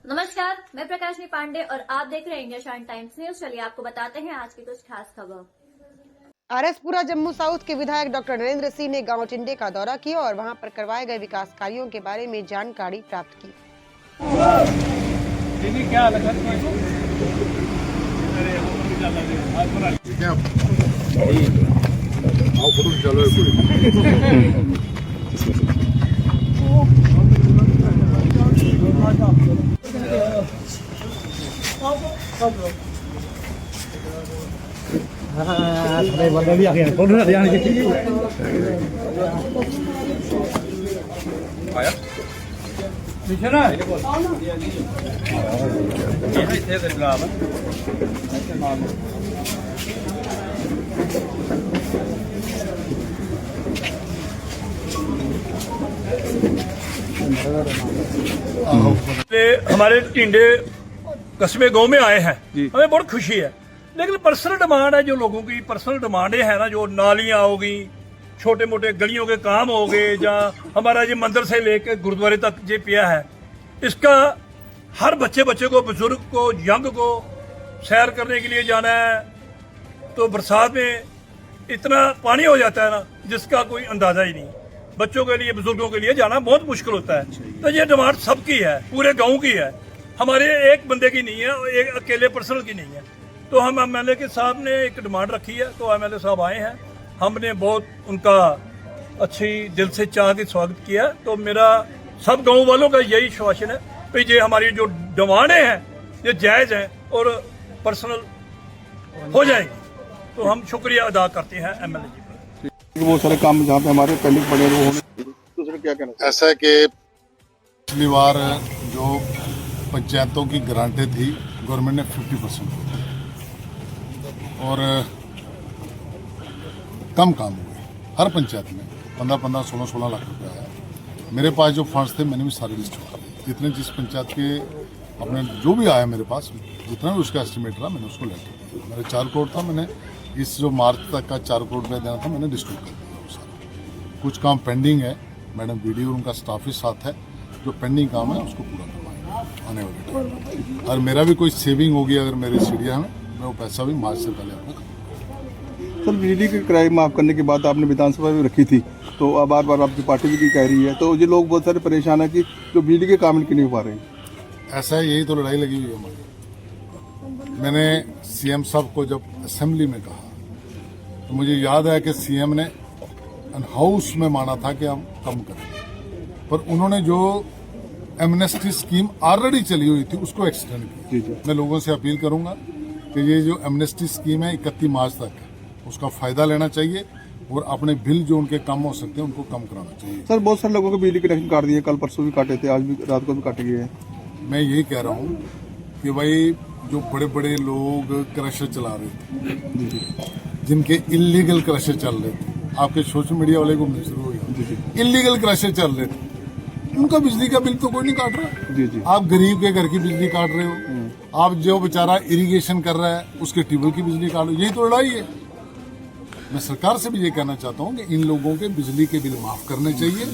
नमस्कार, मैं प्रकाशनी पांडे और आप देख रहे हैं इंडिया शाइन टाइम्स न्यूज। चलिए आपको बताते हैं आज की कुछ खास खबर। आरएसपुरा जम्मू साउथ के विधायक डॉक्टर नरेंद्र सिंह ने गांव टिंडे का दौरा किया और वहां पर करवाए गए विकास कार्यों के बारे में जानकारी प्राप्त की। हमारे टिंडे कस्बे गांव में आए हैं, हमें बहुत खुशी है। लेकिन पर्सनल डिमांड है, जो लोगों की पर्सनल डिमांडें हैं ना, जो नालियां होगी, छोटे मोटे गलियों के काम हो गए, जहाँ हमारा ये मंदिर से लेकर गुरुद्वारे तक ये पिया है, इसका हर बच्चे को, बुजुर्ग को, यंग को सैर करने के लिए जाना है तो बरसात में इतना पानी हो जाता है ना, जिसका कोई अंदाजा ही नहीं। बच्चों के लिए, बुजुर्गों के लिए जाना बहुत मुश्किल होता है। तो ये डिमांड सबकी है, पूरे गांव की है, हमारे एक बंदे की नहीं है, एक अकेले पर्सनल की नहीं है। तो हम एमएलए के साहब ने एक डिमांड रखी है, तो एमएलए साहब आए हैं, हमने बहुत उनका अच्छी दिल से चाह के स्वागत किया। तो मेरा सब गांव वालों का यही आश्वासन है कि ये हमारी जो डिमांडें हैं ये जायज़ हैं और पर्सनल हो जाएंगी। तो हम शुक्रिया अदा करते हैं एमएलए जी का। बहुत सारे काम जहाँ पे हमारे पेंडिंग पड़े वो होने, दूसरे क्या कहना ऐसा है कि पिछली बार जो पंचायतों की ग्रांटें थी गवर्नमेंट ने 50% और कम काम हुए हर पंचायत में 15-15, 16-16 लाख रुपए आया। मेरे पास जो फंड्स थे मैंने भी सारे लिस्ट करवा दिए, जितने जिस पंचायत के अपने जो भी आया मेरे पास, जितना भी उसका एस्टिमेट रहा मैंने उसको लेटर दिया। मेरे 4 करोड़ था, मैंने इस जो मार्च तक का 4 करोड़ रुपया देना था मैंने डिस्ट्रीब्यूट कर दिया वो सारा। कुछ काम पेंडिंग है, मैडम वीडियो उनका स्टाफ ही साथ है, जो पेंडिंग काम है उसको पूरा करवाएंगे आने वाले टाइम। और मेरा भी कोई सेविंग होगी अगर मेरे सीढ़िया में, मैं वो पैसा भी मार्च से पहले आपको। सर, बिजली के किराए माफ करने की बात आपने विधानसभा में रखी थी, तो अब बार बार आपकी पार्टी भी कह रही है, तो ये लोग बहुत सारे परेशान है कि जो बिजली के काम इनके नहीं हो पा रहे हैं। ऐसा है, यही तो लड़ाई लगी हुई है हमारी। मैंने सीएम साहब को जब असेंबली में कहा तो मुझे याद है कि सीएम ने हाउस में माना था कि हम कम करें, पर उन्होंने जो एमनेस्टी स्कीम ऑलरेडी चली हुई थी उसको एक्सटेंड किया। मैं लोगों से अपील करूंगा कि ये जो एमनेस्टी स्कीम है 31 मार्च तक है, उसका फायदा लेना चाहिए और अपने बिल जो उनके कम हो सकते हैं उनको कम कराना चाहिए। सर, बहुत सारे लोगों को बिजली कनेक्शन काट दिए, कल परसों भी काटे थे, आज भी रात को भी काटे गए हैं। मैं यही कह रहा हूँ कि भाई जो बड़े बड़े लोग क्रशर चला रहे थे, जिनके इलीगल क्रशर चल रहे थे, आपके सोशल मीडिया वाले को मिल शुरू हो गया, इलीगल क्रशर चल रहे थे, उनका बिजली का बिल तो कोई नहीं काट रहा। आप गरीब के घर की बिजली काट रहे हो, आप जो बेचारा इरिगेशन कर रहा है उसके ट्यूबवेल की बिजली काट रहे हो, यही तो लड़ाई है। मैं सरकार से भी ये कहना चाहता हूँ कि इन लोगों के बिजली के बिल माफ करने चाहिए,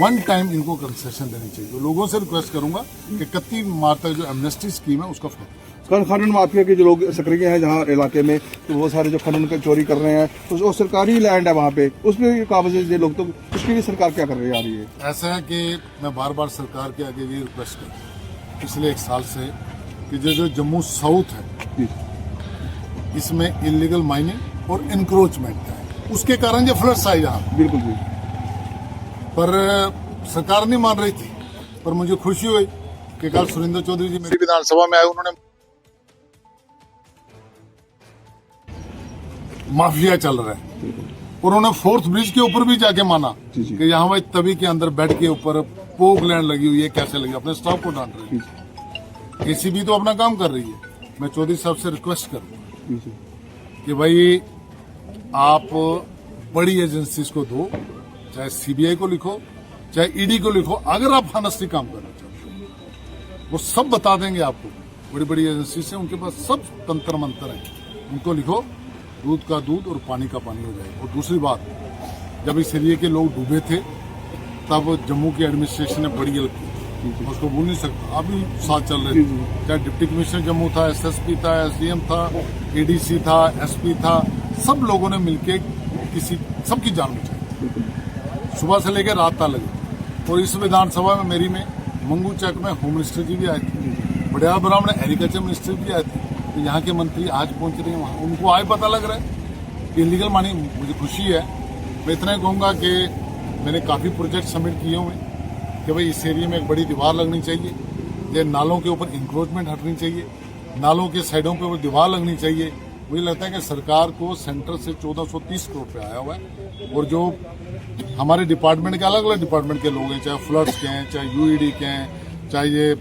वन टाइम इनको कंसेशन देनी चाहिए। तो लोगों से रिक्वेस्ट करूंगा कि 31 मार्च तक जो एमनेस्टी स्कीम है उसका फायदा। खनन माफिया के जो लोग सक्रिय हैं जहाँ इलाके में, तो वो सारे जो खनन का चोरी कर रहे हैं, तो वो सरकारी लैंड है वहाँ पे, उसमें कागज ये लोग, तो उसके लिए सरकार क्या कर रही आ रही है? ऐसा है कि मैं बार बार सरकार के आगे ये रिक्वेस्ट करता हूँ पिछले 1 साल से कि जो जम्मू साउथ है इसमें इलीगल माइनिंग और इंक्रोचमेंट है, उसके कारण ये फ्लड्स आए यहाँ। बिल्कुल जी, पर सरकार नहीं मान रही थी। पर मुझे खुशी हुई कि कल सुरेंद्र चौधरी जी मेरी विधानसभा में आए, उन्होंने माफिया चल रहा है, उन्होंने 4th ब्रिज के ऊपर भी जाके माना कि यहाँ भाई तभी के अंदर बेड के ऊपर पोक लैंड लगी हुई है, कैसे लगी, अपने स्टाफ को डांट रही है। एसीबी तो अपना काम कर रही है। मैं चौधरी साहब से रिक्वेस्ट करूंगा कि भाई आप बड़ी एजेंसीज को दो, चाहे सीबीआई को लिखो, चाहे ईडी को लिखो, अगर आप ऑनेस्टली काम करना चाहते हो वो सब बता देंगे आपको। बड़ी बड़ी एजेंसी से उनके पास सब तंत्र मंत्र है, उनको लिखो, दूध का दूध और पानी का पानी हो जाएगा। और दूसरी बात, जब इस एरिए के लोग डूबे थे तब जम्मू की एडमिनिस्ट्रेशन ने बड़ी हेल्प की, उसको भूल नहीं सकता। अभी साथ चल रहे थे, चाहे डिप्टी कमिश्नर जम्मू था, SSP था, SDM था, ADC था, SP था, सब लोगों ने मिलके सबकी जान बचाई, सुबह से लेकर रात तक लगी। और इस विधानसभा में मेरी में मंगू चक में होम मिनिस्टर जी भी आए थे, बड़िया बराम में एग्रीकल्चर मिनिस्टर भी आए थे। तो यहाँ के मंत्री आज पहुंच रहे हैं वहाँ, उनको आज पता लग रहा है कि इलीगल मानी। मुझे खुशी है। मैं इतना ही कहूँगा कि मैंने काफ़ी प्रोजेक्ट सबमिट किए हुए हैं कि भाई इस एरिया में एक बड़ी दीवार लगनी चाहिए, ये नालों के ऊपर इंक्रोचमेंट हटनी चाहिए, नालों के साइडों पे ऊपर दीवार लगनी चाहिए। मुझे लगता है कि सरकार को सेंटर से 1430 करोड़ पे आया हुआ है, और जो हमारे डिपार्टमेंट के अलग अलग डिपार्टमेंट के लोग हैं, चाहे फ्लड्स के हैं, चाहे UED के हैं, चाहे ये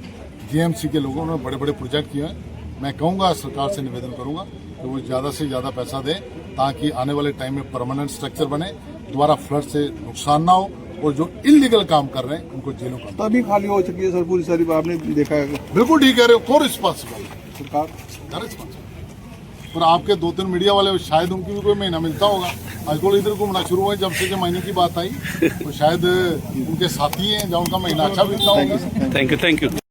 GMC के लोगों ने बड़े बड़े प्रोजेक्ट किए हैं। मैं कहूँगा, सरकार से निवेदन करूँगा कि वो ज़्यादा से ज़्यादा पैसा दें ताकि आने वाले टाइम में परमानेंट स्ट्रक्चर बने, दोबारा फ्लड से नुकसान ना हो, और जो इलीगल काम कर रहे हैं उनको जेलों का। तभी खाली हो चुकी है सर पूरी सारी, आपने देखा है। बिल्कुल ठीक कह रहे हो, को रिस्पॉन्सिबल सरकार रिस्पॉन्सिबल। पर आपके 2-3 मीडिया वाले शायद उनकी भी कोई महीना मिलता होगा। आजकल इधर घूमना शुरू हुआ जब से कि महीने की बात आई, तो शायद उनके साथी हैं जहाँ उनका महीना अच्छा बीतता होगा। Thank you.